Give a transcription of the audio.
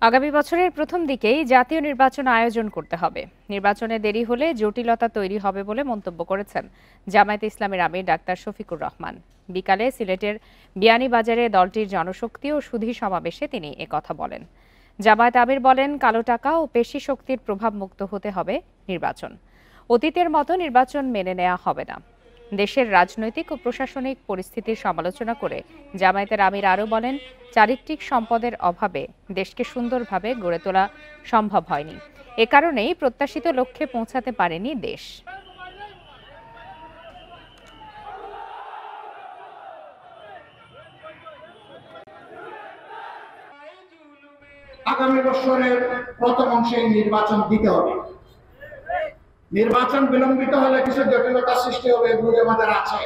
আগামী বছরের প্রথম দিকেই জাতীয় নির্বাচন আয়োজন করতে হবে। নির্বাচনে দেরি হলে জটিলতা তৈরি হবে বলে মন্তব্য করেছেন জামায়াতে ইসলামীর আমির ডাক্তার শফিকুর রহমান। বিকালে সিলেটের বিয়ানীবাজারে দলটির জনশক্তি ও সুধী সমাবেশে তিনি একথা বলেন। জামায়াত আমির বলেন, কালো টাকা ও পেশি শক্তির প্রভাব মুক্ত হতে হবে নির্বাচন। অতীতের মতো নির্বাচন মেনে নেওয়া হবে না। দেশের রাজনৈতিক ও প্রশাসনিক পরিস্থিতির সমালোচনা করে জামায়াতের আমির আরও বলেন, চারিত্রিক সম্পদের অভাবে দেশকে সুন্দরভাবে গড়ে তোলা সম্ভব হয়নি। এ কারণেই প্রত্যাশিত লক্ষ্যে পৌঁছাতে পারেনি দেশ। আগামী বছরের প্রথম অংশে নির্বাচন দিতে হবে। নির্বাচন বিলম্বিত হলে কিছু জটিলতা সৃষ্টি হবে, এগুলো আমাদের আছে।